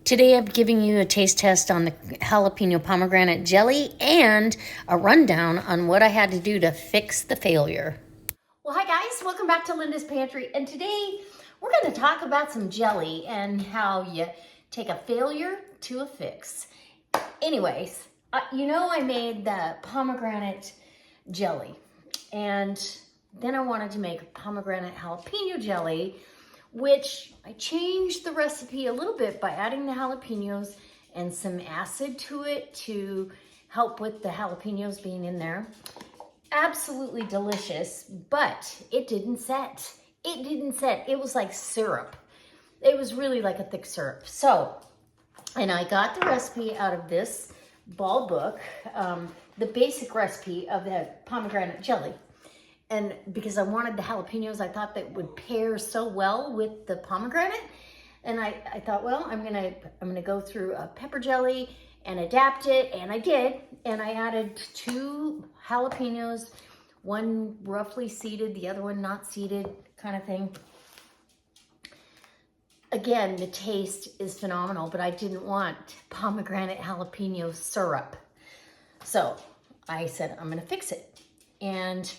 Today I'm giving you a taste test on the jalapeno pomegranate jelly and a rundown on what I had to do to fix the failure. Well, hi guys, welcome back to Linda's Pantry, and today we're going to talk about some jelly and how you take a failure to a fix. Anyways, I made the pomegranate jelly, and then I wanted to make pomegranate jalapeno jelly, which I changed the recipe a little bit by adding the jalapenos and some acid to it to help with the jalapenos being in there. Absolutely delicious, but it didn't set. It didn't set. It was like syrup. It was really like a thick syrup. And I got the recipe out of this ball book, the basic recipe of the pomegranate jelly. And because I wanted the jalapenos, I thought that would pair so well with the pomegranate. And I thought, well, I'm gonna go through a pepper jelly and adapt it, and I did. And I added 2 jalapenos, one roughly seeded, the other one not seeded, kind of thing. Again, the taste is phenomenal, but I didn't want pomegranate jalapeno syrup. So I said, I'm gonna fix it. And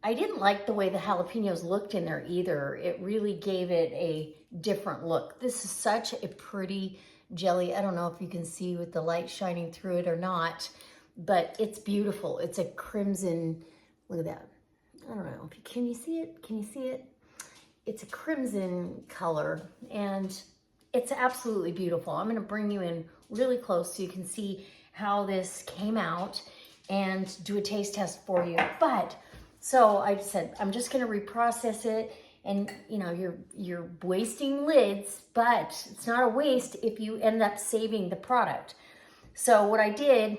I didn't like the way the jalapenos looked in there either. It really gave it a different look. This is such a pretty jelly. I don't know if you can see with the light shining through it or not, but it's beautiful. It's a crimson, look at that. I don't know, can you see it? Can you see it? It's a crimson color, and it's absolutely beautiful. I'm gonna bring you in really close so you can see how this came out and do a taste test for you. So I said, I'm just gonna reprocess it, and you're wasting lids, but it's not a waste if you end up saving the product. So what I did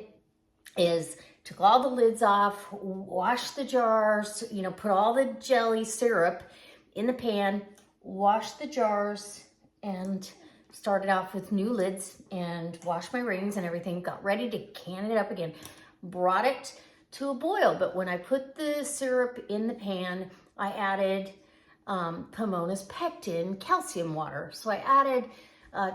is took all the lids off, washed the jars, put all the jelly syrup in the pan, washed the jars, and started off with new lids and washed my rings and everything, got ready to can it up again, brought it to a boil. But when I put the syrup in the pan, I added Pomona's Pectin calcium water. So I added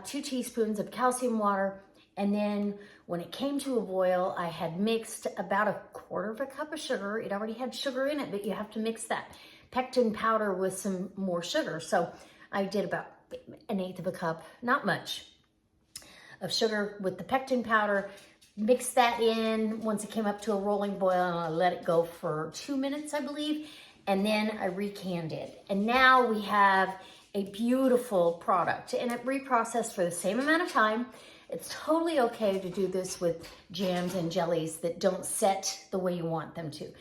2 teaspoons of calcium water, and then when it came to a boil, I had mixed about 1/4 cup of sugar. It already had sugar in it, but you have to mix that pectin powder with some more sugar. So I did about 1/8 cup, not much, of sugar with the pectin powder. Mix that in once it came up to a rolling boil, and I let it go for 2 minutes, I believe, and then I recanned it. And now we have a beautiful product, and it reprocessed for the same amount of time. It's totally okay to do this with jams and jellies that don't set the way you want them to.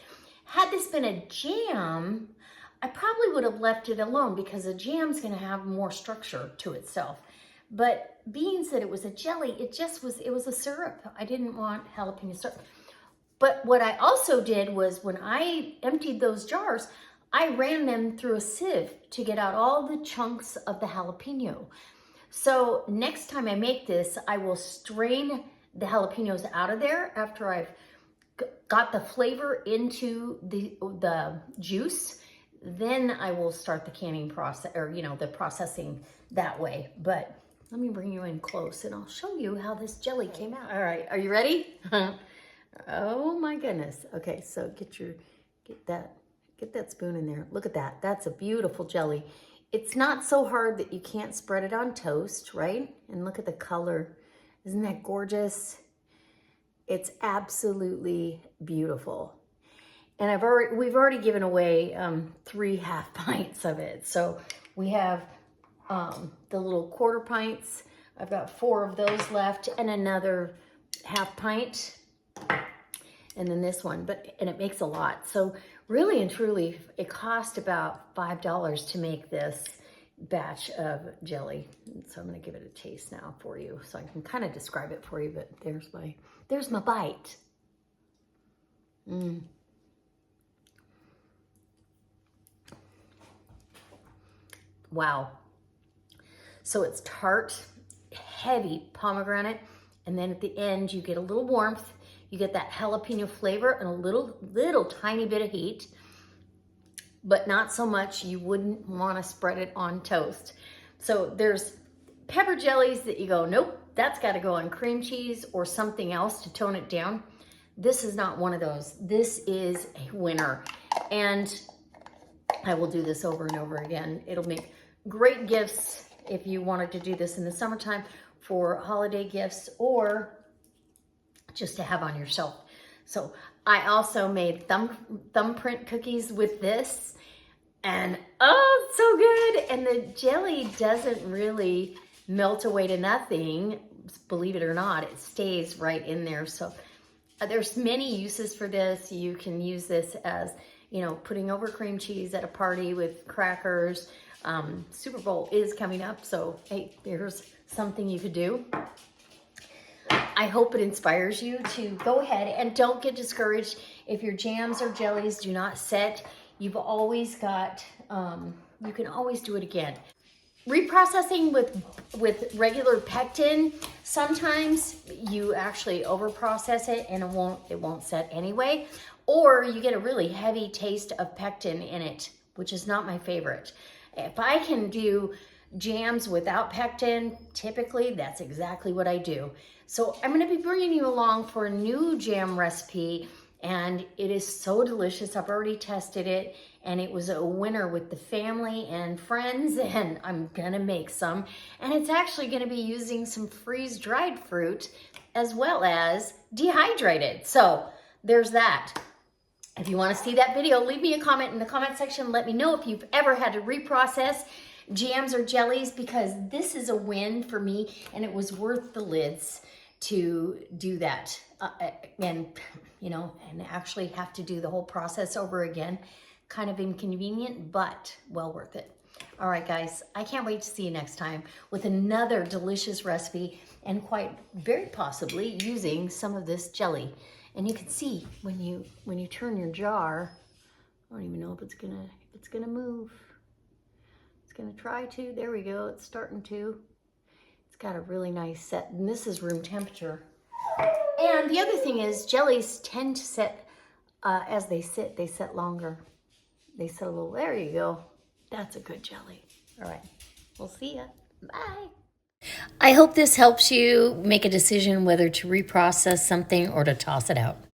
Had this been a jam, I probably would have left it alone because a jam's gonna have more structure to itself. But being that it was a jelly, it was a syrup. I didn't want jalapeno syrup. But what I also did was when I emptied those jars, I ran them through a sieve to get out all the chunks of the jalapeno. So next time I make this, I will strain the jalapenos out of there after I've got the flavor into the juice. Then I will start the canning process, or the processing that way. But let me bring you in close and I'll show you how this jelly came out. All right, are you ready? Oh my goodness. Okay, so get that spoon in there. Look at that. That's a beautiful jelly. It's not so hard that you can't spread it on toast, right? And look at the color. Isn't that gorgeous? It's absolutely beautiful. And we've already given away 3 half pints of it. So we have the little 1/4 pints. I've got 4 of those left, and another half pint, and then this one. And it makes a lot. So really and truly, it cost about $5 to make this batch of jelly. So I'm going to give it a taste now for you, so I can kind of describe it for you. But there's my bite. Wow. So it's tart, heavy pomegranate, and then at the end you get a little warmth. You get that jalapeno flavor and a little tiny bit of heat, but not so much you wouldn't want to spread it on toast. So there's pepper jellies that you go, nope, that's got to go on cream cheese or something else to tone it down. This is not one of those. This is a winner. And I will do this over and over again. It'll make great gifts if you wanted to do this in the summertime for holiday gifts or just to have on your shelf. So I also made thumbprint cookies with this, and oh, it's so good. And the jelly doesn't really melt away to nothing. Believe it or not, it stays right in there. So there's many uses for this. You can use this as, you know, putting over cream cheese at a party with crackers. Super Bowl is coming up, so hey, here's something you could do. I hope it inspires you to go ahead and don't get discouraged if your jams or jellies do not set. You've always got, you can always do it again. Reprocessing with regular pectin, sometimes you actually overprocess it and it won't set anyway, or you get a really heavy taste of pectin in it, which is not my favorite. If I can do jams without pectin, typically that's exactly what I do. So I'm going to be bringing you along for a new jam recipe, and it is so delicious. I've already tested it, and it was a winner with the family and friends, and I'm going to make some. And it's actually going to be using some freeze-dried fruit as well as dehydrated. So there's that. If you want to see that video, leave me a comment in the comment section. Let me know if you've ever had to reprocess jams or jellies, because this is a win for me, and it was worth the lids to do that. And, you know, and actually have to do the whole process over again. Kind of inconvenient, but well worth it. All right, guys, I can't wait to see you next time with another delicious recipe, and quite very possibly using some of this jelly. And you can see when you turn your jar, I don't even know if it's gonna move. It's gonna try to. There we go. It's starting to. It's got a really nice set, and this is room temperature. And the other thing is, jellies tend to set as they sit. They set longer. They set a little. There you go. That's a good jelly. All right. We'll see ya. Bye. I hope this helps you make a decision whether to reprocess something or to toss it out.